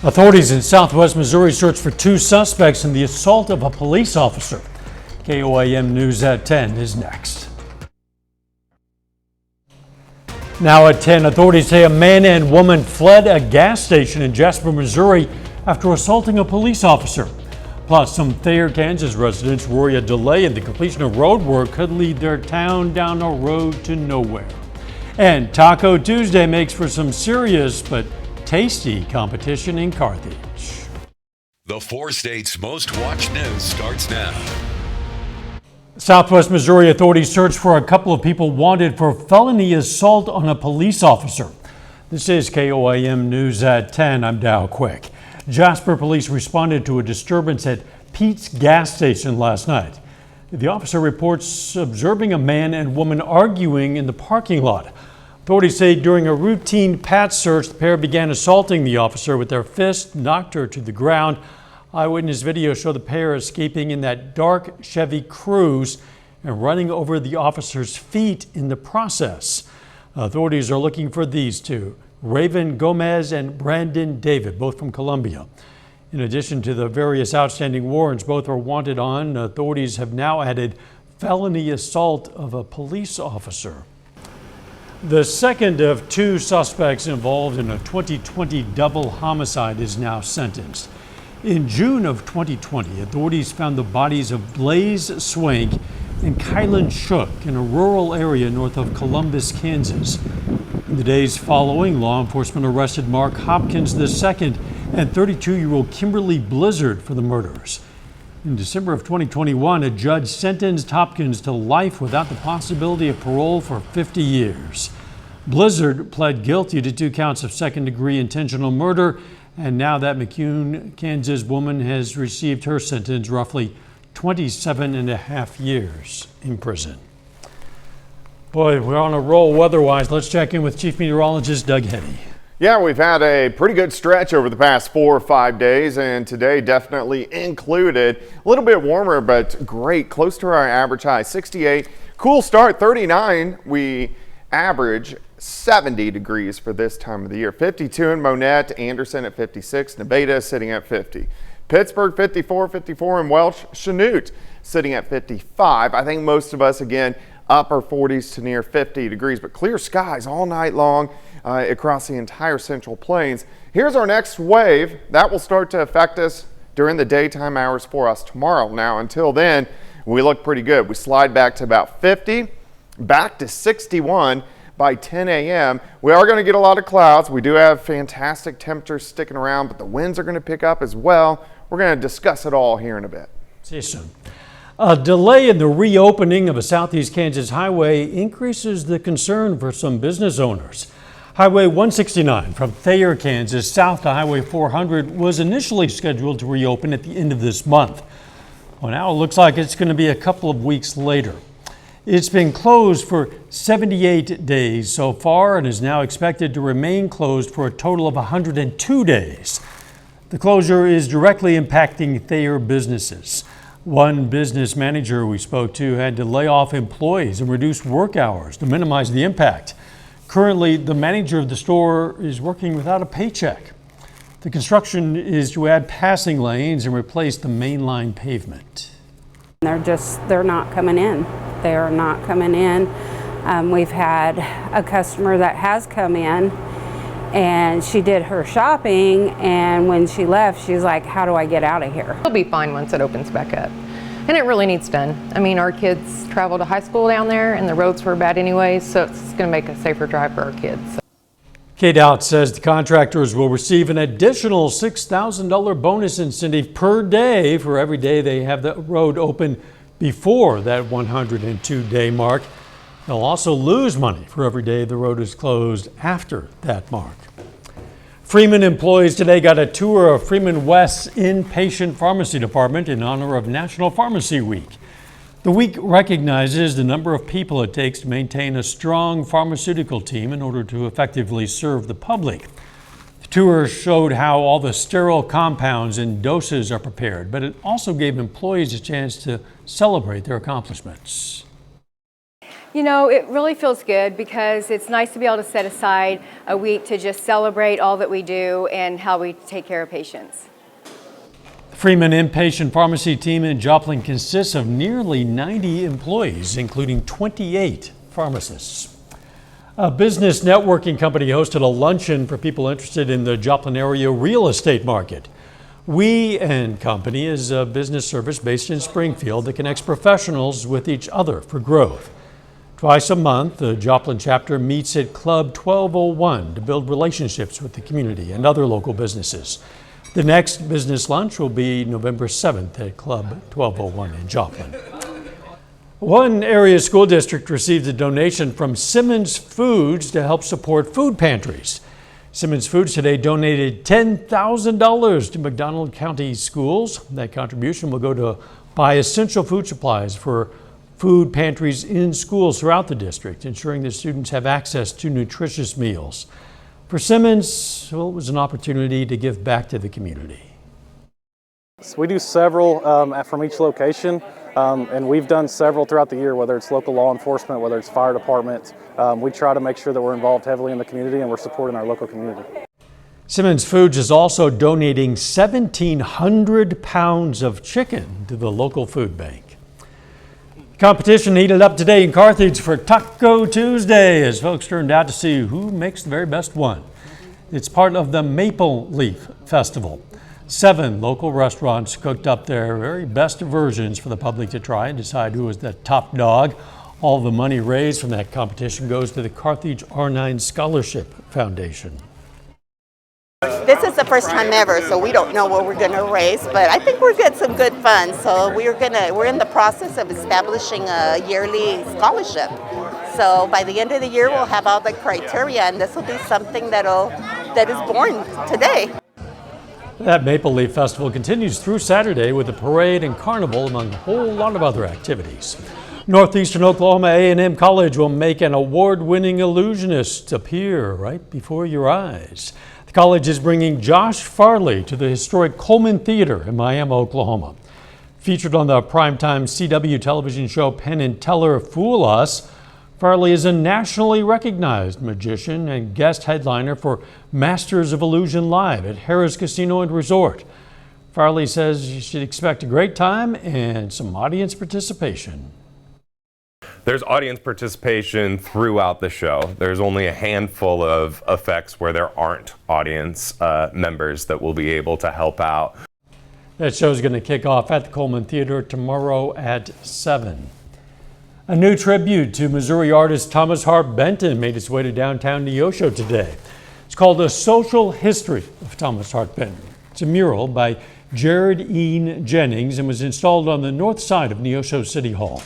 Authorities in southwest Missouri search for two suspects in the assault of a police officer. KOAM News at 10 is next. Now at 10, authorities say a man and woman fled a gas station in Jasper, Missouri after assaulting a police officer. Plus, some Thayer, Kansas residents worry a delay in the completion of road work could lead their town down a road to nowhere. And Taco Tuesday makes for some serious but tasty competition in Carthage. The four states' most watched news starts now. Southwest Missouri authorities search for a couple of people wanted for felony assault on a police officer. This is KOAM News at 10. I'm Dow Quick. Jasper police responded to a disturbance at Pete's gas station last night. The officer reports observing a man and woman arguing in the parking lot. Authorities say during a routine pat search, the pair began assaulting the officer with their fists, knocked her to the ground. Eyewitness video showed the pair escaping in that dark Chevy Cruze and running over the officer's feet in the process. Authorities are looking for these two, Raven Gomez and Brandon David, both from Columbia. In addition to the various outstanding warrants both are wanted on, authorities have now added felony assault of a police officer. The second of two suspects involved in a 2020 double homicide is now sentenced. In June of 2020, authorities found the bodies of Blaze Swank and Kylan Shook in a rural area north of Columbus, Kansas. In the days following, law enforcement arrested Mark Hopkins II and 32-year-old Kimberly Blizzard for the murders. In December of 2021, a judge sentenced Hopkins to life without the possibility of parole for 50 years. Blizzard pled guilty to 2 counts of second-degree intentional murder, and now that McCune, Kansas woman has received her sentence, roughly 27.5 years in prison. Boy, we're on a roll weather-wise. Let's check in with Chief Meteorologist Doug Heddy. Yeah, we've had a pretty good stretch over the past 4 or 5 days, and today definitely included. A little bit warmer, but great, close to our average high, 68. Cool start, 39. We average 70 degrees for this time of the year. 52 in Monette, Anderson at 56, Nevada sitting at 50. Pittsburgh 54, 54 in Welch, Chanute sitting at 55. I think most of us, again, upper 40s to near 50 degrees, but clear skies all night long across the entire Central Plains. Here's our next wave. That will start to affect us during the daytime hours for us tomorrow. Now, until then, we look pretty good. We slide back to about 50, back to 61 by 10 a.m. We are going to get a lot of clouds. We do have fantastic temperatures sticking around, but the winds are going to pick up as well. We're going to discuss it all here in a bit. See you soon. A delay in the reopening of a Southeast Kansas highway increases the concern for some business owners. Highway 169 from Thayer, Kansas, south to Highway 400 was initially scheduled to reopen at the end of this month. Well, now it looks like it's going to be a couple of weeks later. It's been closed for 78 days so far and is now expected to remain closed for a total of 102 days. The closure is directly impacting Thayer businesses. One business manager we spoke to had to lay off employees and reduce work hours to minimize the impact. Currently, the manager of the store is working without a paycheck. The construction is to add passing lanes and replace the mainline pavement. They're not coming in. They are not coming in. We've had a customer that has come in and she did her shopping, and when she left, she's like, how do I get out of here? It'll be fine once it opens back up. And it really needs done. I mean, our kids travel to high school down there and the roads were bad anyways, so it's going to make a safer drive for our kids. KDOT says the contractors will receive an additional $6,000 bonus incentive per day for every day they have the road open before that 102-day mark. They'll also lose money for every day the road is closed after that mark. Freeman employees today got a tour of Freeman West's inpatient pharmacy department in honor of National Pharmacy Week. The week recognizes the number of people it takes to maintain a strong pharmaceutical team in order to effectively serve the public. The tour showed how all the sterile compounds and doses are prepared, but it also gave employees a chance to celebrate their accomplishments. You know, it really feels good because it's nice to be able to set aside a week to just celebrate all that we do and how we take care of patients. The Freeman Inpatient Pharmacy team in Joplin consists of nearly 90 employees, including 28 pharmacists. A business networking company hosted a luncheon for people interested in the Joplin area real estate market. We & Company is a business service based in Springfield that connects professionals with each other for growth. Twice a month, the Joplin chapter meets at Club 1201 to build relationships with the community and other local businesses. The next business lunch will be November 7th at Club 1201 in Joplin. One area school district received a donation from Simmons Foods to help support food pantries. Simmons Foods today donated $10,000 to McDonald County schools. That contribution will go to buy essential food supplies for food pantries in schools throughout the district, ensuring that students have access to nutritious meals. For Simmons, well, it was an opportunity to give back to the community. So we do several from each location, and we've done several throughout the year, whether it's local law enforcement, whether it's fire department. We try to make sure that we're involved heavily in the community and we're supporting our local community. Simmons Foods is also donating 1,700 pounds of chicken to the local food bank. Competition heated up today in Carthage for Taco Tuesday as folks turned out to see who makes the very best one. It's part of the Maple Leaf Festival. 7 local restaurants cooked up their very best versions for the public to try and decide who was the top dog. All the money raised from that competition goes to the Carthage R9 Scholarship Foundation. This is the first time ever, so we don't know what we're going to raise, but I think we'll get some good fun. So we're in the process of establishing a yearly scholarship. So by the end of the year, we'll have all the criteria, and this will be something that is born today. That Maple Leaf Festival continues through Saturday with a parade and carnival among a whole lot of other activities. Northeastern Oklahoma A&M College will make an award-winning illusionist appear right before your eyes. The college is bringing Josh Farley to the historic Coleman Theater in Miami, Oklahoma. Featured on the primetime CW television show Penn and Teller Fool Us, Farley is a nationally recognized magician and guest headliner for Masters of Illusion Live at Harrah's Casino and Resort. Farley says you should expect a great time and some audience participation. There's audience participation throughout the show. There's only a handful of effects where there aren't audience members that will be able to help out. That show is going to kick off at the Coleman Theater tomorrow at 7. A new tribute to Missouri artist Thomas Hart Benton made its way to downtown Neosho today. It's called A Social History of Thomas Hart Benton. It's a mural by Jared Ean Jennings and was installed on the north side of Neosho City Hall.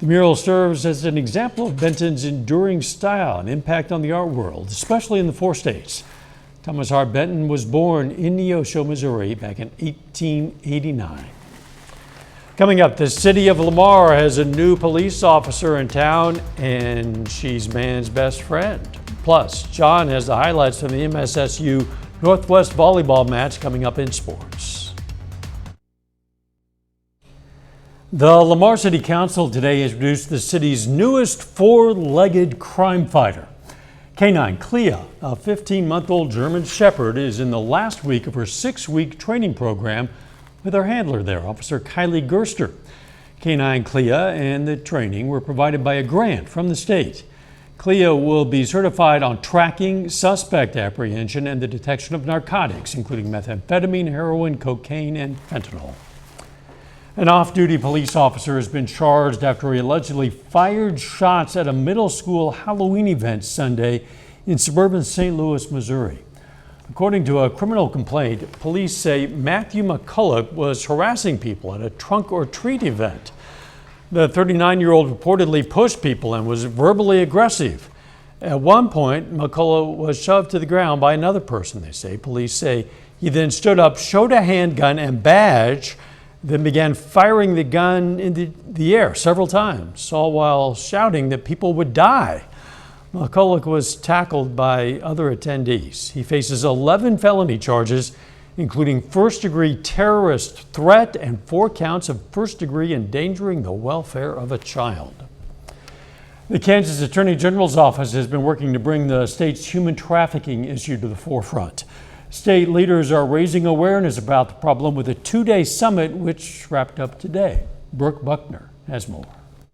The mural serves as an example of Benton's enduring style and impact on the art world, especially in the 4 states. Thomas Hart Benton was born in Neosho, Missouri back in 1889. Coming up, the city of Lamar has a new police officer in town, and she's man's best friend. Plus, John has the highlights from the MSSU Northwest volleyball match coming up in sports. The Lamar City Council today introduced the city's newest 4-legged crime fighter. Canine Clea, a 15-month-old German Shepherd, is in the last week of her 6-week training program with her handler there, Officer Kylie Gerster. Canine Clea and the training were provided by a grant from the state. Clea will be certified on tracking, suspect apprehension, and the detection of narcotics, including methamphetamine, heroin, cocaine, and fentanyl. An off-duty police officer has been charged after he allegedly fired shots at a middle school Halloween event Sunday in suburban St. Louis, Missouri. According to a criminal complaint, police say Matthew McCulloch was harassing people at a trunk-or-treat event. The 39-year-old reportedly pushed people and was verbally aggressive. At one point, McCulloch was shoved to the ground by another person, they say. Police say he then stood up, showed a handgun and badge, then began firing the gun into the air several times, all while shouting that people would die. McCulloch was tackled by other attendees. He faces 11 felony charges, including first-degree terrorist threat and 4 counts of first-degree endangering the welfare of a child. The Kansas Attorney General's office has been working to bring the state's human trafficking issue to the forefront. State leaders are raising awareness about the problem with a two-day summit which wrapped up today. Brooke Buckner has more.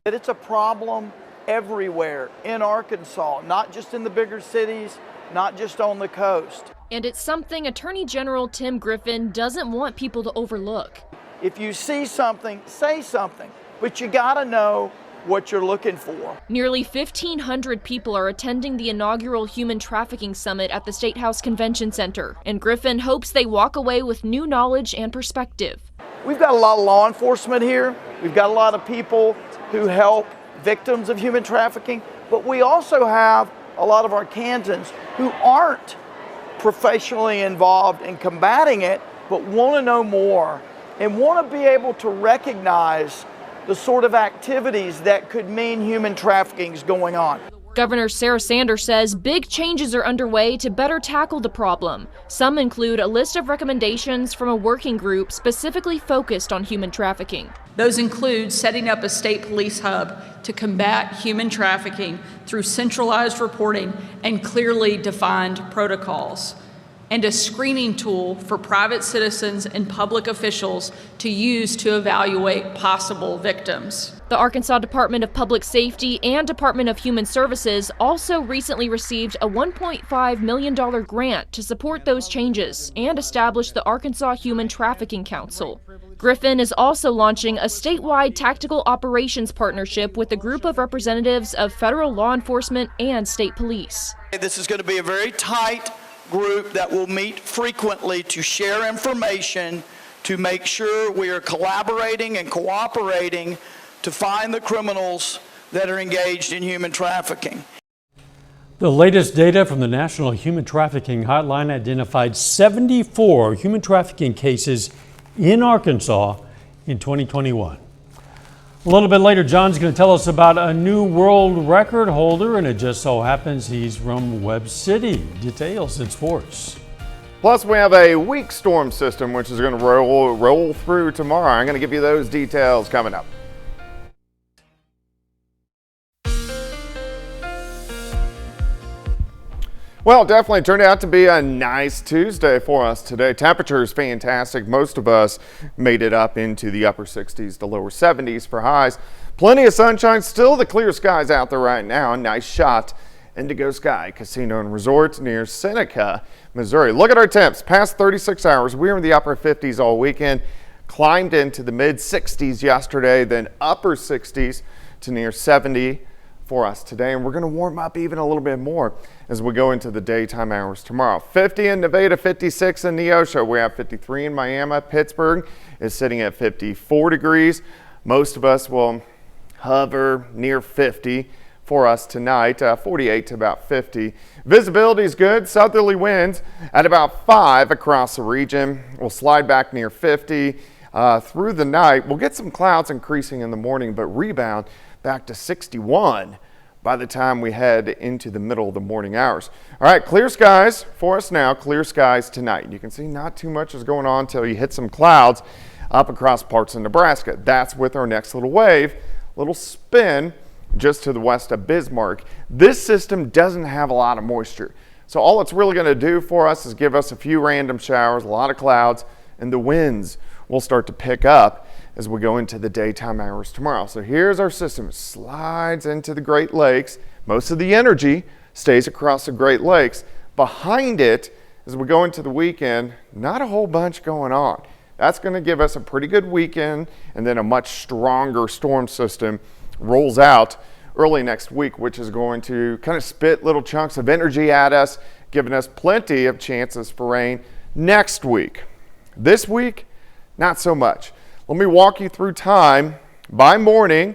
It's a problem everywhere in Arkansas, not just in the bigger cities, not just on the coast. And it's something Attorney General Tim Griffin doesn't want people to overlook. If you see something, say something, but you gotta know what you're looking for. Nearly 1,500 people are attending the inaugural Human Trafficking Summit at the State House Convention Center, and Griffin hopes they walk away with new knowledge and perspective. We've got a lot of law enforcement here. We've got a lot of people who help victims of human trafficking, but we also have a lot of Arkansans who aren't professionally involved in combating it, but want to know more and want to be able to recognize the sort of activities that could mean human trafficking is going on. Governor Sarah Sanders says big changes are underway to better tackle the problem. Some include a list of recommendations from a working group specifically focused on human trafficking. Those include setting up a state police hub to combat human trafficking through centralized reporting and clearly defined protocols, and a screening tool for private citizens and public officials to use to evaluate possible victims. The Arkansas Department of Public Safety and Department of Human Services also recently received a $1.5 million grant to support those changes and establish the Arkansas Human Trafficking Council. Griffin is also launching a statewide tactical operations partnership with a group of representatives of federal law enforcement and state police. This is going to be a very tight group that will meet frequently to share information, to make sure we are collaborating and cooperating to find the criminals that are engaged in human trafficking. The latest data from the National Human Trafficking Hotline identified 74 human trafficking cases in Arkansas in 2021. A little bit later, John's going to tell us about a new world record holder, and it just so happens he's from Webb City. Details in sports. Plus, we have a weak storm system which is going to roll through tomorrow. I'm going to give you those details coming up. Well, it definitely turned out to be a nice Tuesday for us today. Temperature is fantastic. Most of us made it up into the upper 60s to lower 70s for highs. Plenty of sunshine. Still the clear skies out there right now. Nice shot. Indigo Sky Casino and Resort near Seneca, Missouri. Look at our temps. Past 36 hours, we were in the upper 50s all weekend. Climbed into the mid 60s yesterday, then upper 60s to near 70 for us today, and we're going to warm up even a little bit more as we go into the daytime hours tomorrow. 50 in Nevada, 56 in Neosho. We have 53 in Miami. Pittsburgh is sitting at 54 degrees. Most of us will hover near 50 for us tonight, 48 to about 50. Visibility is good. Southerly winds at about 5 across the region. We'll slide back near 50 through the night. We'll get some clouds increasing in the morning, but rebound back to 61 by the time we head into the middle of the morning hours. All right, clear skies for us now. Clear skies tonight. You can see not too much is going on until you hit some clouds up across parts of Nebraska. That's with our next little wave, little spin just to the west of Bismarck. This system doesn't have a lot of moisture. So all it's really going to do for us is give us a few random showers, a lot of clouds, and the winds will start to pick up as we go into the daytime hours tomorrow. So here's our system. It slides into the Great Lakes. Most of the energy stays across the Great Lakes. Behind it, as we go into the weekend, not a whole bunch going on. That's going to give us a pretty good weekend, and then a much stronger storm system rolls out early next week, which is going to kind of spit little chunks of energy at us, giving us plenty of chances for rain next week. This week, not so much. Let me walk you through time by morning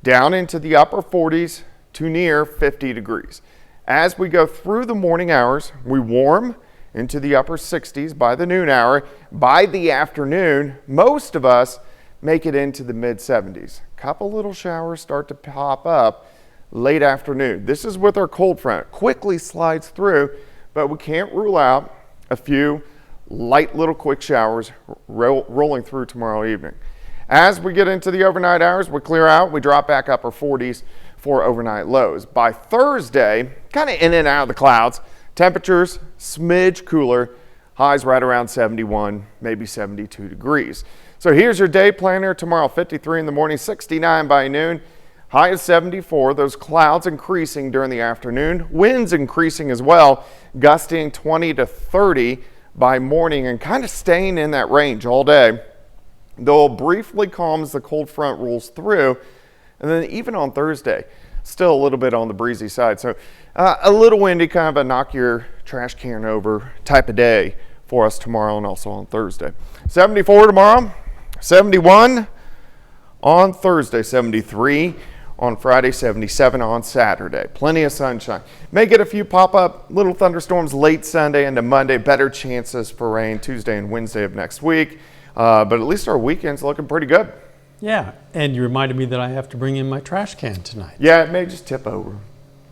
down into the upper 40s to near 50 degrees. As we go through the morning hours, we warm into the upper 60s by the noon hour. By the afternoon, most of us make it into the mid 70s. A couple little showers start to pop up late afternoon. This is with our cold front. Quickly slides through, but we can't rule out a few light little quick showers rolling through tomorrow evening. As we get into the overnight hours, we clear out, we drop back upper 40s for overnight lows. By Thursday, kind of in and out of the clouds, temperatures smidge cooler, highs right around 71, maybe 72 degrees. So here's your day planner. Tomorrow, 53 in the morning, 69 by noon. High is 74. Those clouds increasing during the afternoon. Winds increasing as well, gusting 20 to 30 by morning and kind of staying in that range all day. Though briefly calms, the cold front rolls through. And then even on Thursday, still a little bit on the breezy side. So a little windy, kind of a knock your trash can over type of day for us tomorrow and also on Thursday. 74 tomorrow, 71 on Thursday, 73 on Friday, 77 on Saturday. Plenty of sunshine. May get a few pop-up little thunderstorms late Sunday into Monday. Better chances for rain Tuesday and Wednesday of next week. But at least our weekend's looking pretty good. Yeah, and you reminded me that I have to bring in my trash can tonight. Yeah, it may just tip over.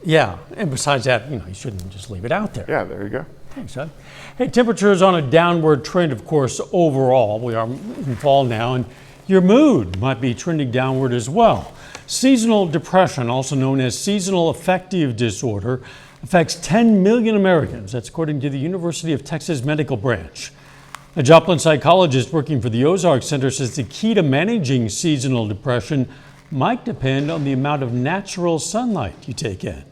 Yeah, and besides that, you shouldn't just leave it out there. Yeah, there you go. Thanks, Ed. Hey, temperatures on a downward trend, of course, overall. We are in fall now, and your mood might be trending downward as well. Seasonal depression, also known as seasonal affective disorder, affects 10 million Americans. That's according to the University of Texas Medical Branch. A Joplin psychologist working for the Ozark Center says the key to managing seasonal depression might depend on the amount of natural sunlight you take in.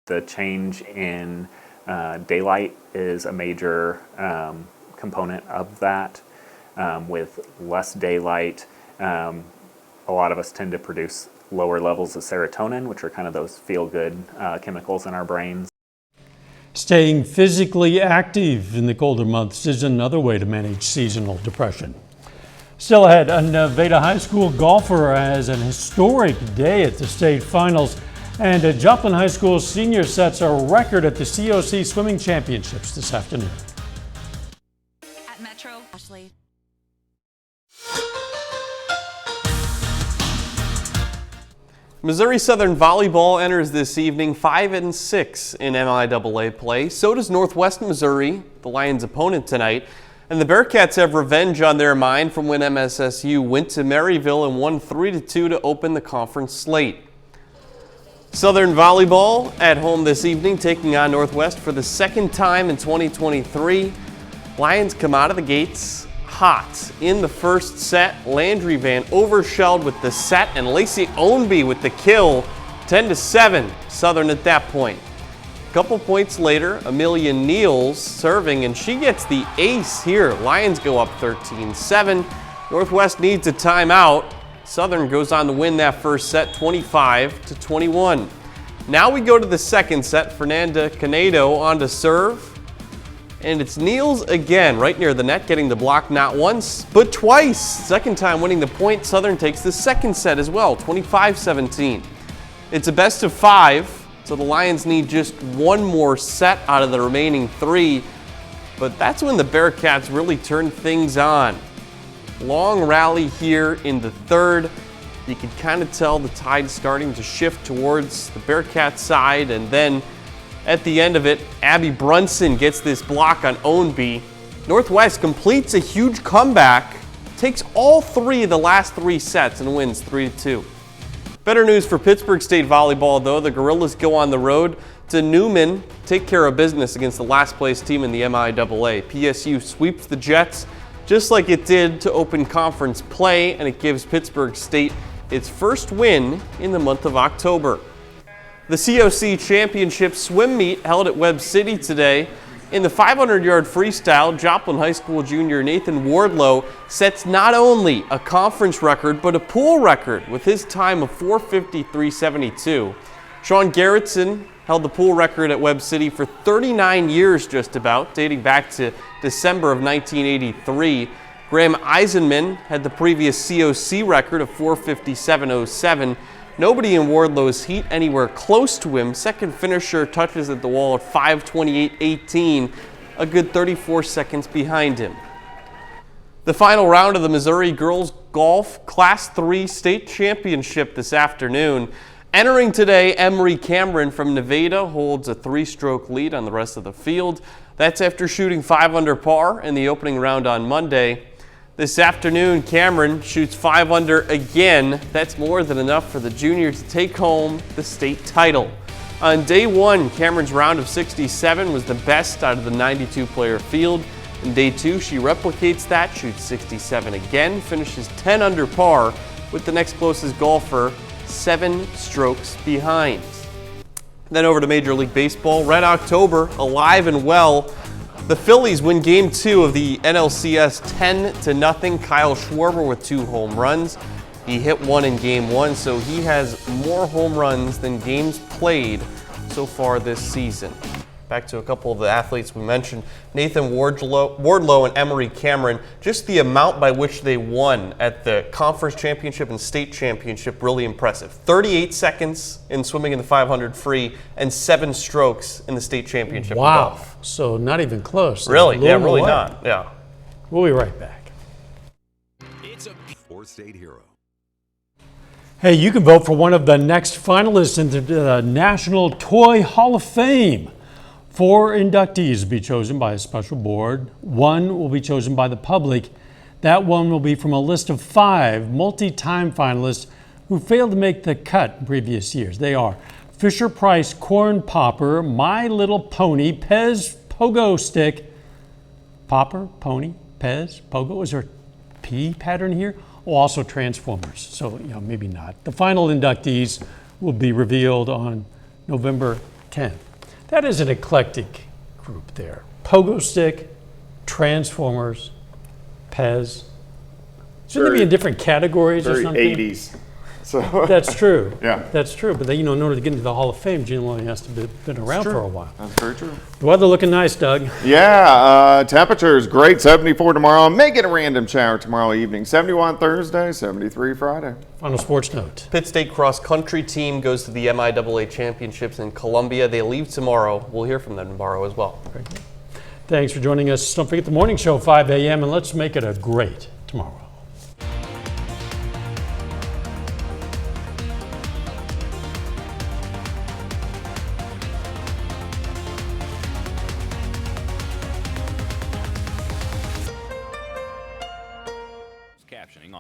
The change in daylight is a major component of that. With less daylight, a lot of us tend to produce lower levels of serotonin, which are kind of those feel-good chemicals in our brains. Staying physically active in the colder months is another way to manage seasonal depression. Still ahead, a Nevada High School golfer has an historic day at the state finals, and a Joplin High School senior sets a record at the COC Swimming Championships this afternoon. At Metro, Ashley. Missouri Southern Volleyball enters this evening 5-6 in MIAA play. So does Northwest Missouri, the Lions' opponent tonight. And the Bearcats have revenge on their mind from when MSSU went to Maryville and won 3-2 to open the conference slate. Southern Volleyball at home this evening, taking on Northwest for the second time in 2023. Lions come out of the gates hot in the first set. Landry Van Oversheld with the set and Lacey Ownby with the kill. 10-7 Southern at that point. A couple points later, Amelia Neals serving, and she gets the ace here. Lions go up 13-7. Northwest needs a timeout. Southern goes on to win that first set 25-21. Now we go to the second set. Fernanda Canedo on to serve. And it's Neals again, right near the net, getting the block not once, but twice. Second time winning the point. Southern takes the second set as well, 25-17. It's a best of 5, so the Lions need just one more set out of the remaining 3. But that's when the Bearcats really turn things on. Long rally here in the third. You could kind of tell the tide starting to shift towards the Bearcats side, and then at the end of it, Abby Brunson gets this block on Ownby. Northwest completes a huge comeback, takes all 3 of the last 3 sets and wins 3-2. Better news for Pittsburgh State Volleyball, though. The Gorillas go on the road to Newman, take care of business against the last place team in the MIAA. PSU sweeps the Jets just like it did to open conference play, and it gives Pittsburgh State its first win in the month of October. The COC Championship swim meet held at Webb City today. In the 500-yard freestyle, Joplin High School junior Nathan Wardlow sets not only a conference record, but a pool record with his time of 4:53.72. Sean Garrettson held the pool record at Webb City for 39 years just about, dating back to December of 1983. Graham Eisenman had the previous COC record of 4:57.07. Nobody in Wardlow's heat anywhere close to him. Second finisher touches at the wall at 5:28.18, a good 34 seconds behind him. The final round of the Missouri Girls Golf Class 3 State Championship this afternoon. Entering today, Emery Cameron from Nevada holds a 3-stroke lead on the rest of the field. That's after shooting 5 under par in the opening round on Monday. This afternoon, Cameron shoots 5 under again. That's more than enough for the junior to take home the state title. On day 1, Cameron's round of 67 was the best out of the 92-player field. In day 2, she replicates that, shoots 67 again, finishes 10 under par, with the next closest golfer 7 strokes behind. Then over to Major League Baseball. Red October, alive and well. The Phillies win Game 2 of the NLCS 10-0. Kyle Schwarber with 2 home runs. He hit 1 in Game 1, so he has more home runs than games played so far this season. Back to a couple of the athletes we mentioned. Nathan Wardlow and Emery Cameron, just the amount by which they won at the conference championship and state championship, really impressive. 38 seconds in swimming in the 500 free and 7 strokes in the state championship. Wow, so not even close. Really? Yeah, really not. Yeah. We'll be right back. It's a 4-state hero. Hey, you can vote for one of the next finalists into the National Toy Hall of Fame. 4 inductees will be chosen by a special board. 1 will be chosen by the public. That one will be from a list of 5 multi-time finalists who failed to make the cut in previous years. They are Fisher-Price Corn Popper, My Little Pony, Pez Pogo Stick, Popper, Pony, Pez, Pogo. Is there a P pattern here? Oh, also Transformers. So, maybe not. The final inductees will be revealed on November 10th. That is an eclectic group there. Pogo Stick, Transformers, Pez. Shouldn't they be in different categories or something? Very 80s. So That's true. Yeah. That's true. But in order to get into the Hall of Fame, generally has to be been around for a while. That's very true. The weather looking nice, Doug. Yeah, temperatures great. 74 tomorrow. May get a random shower tomorrow evening. 71 Thursday, 73 Friday. Final sports note. Pitt State cross country team goes to the MIAA championships in Columbia. They leave tomorrow. We'll hear from them tomorrow as well. Thanks for joining us. Don't forget the morning show, 5 a.m., and let's make it a great tomorrow.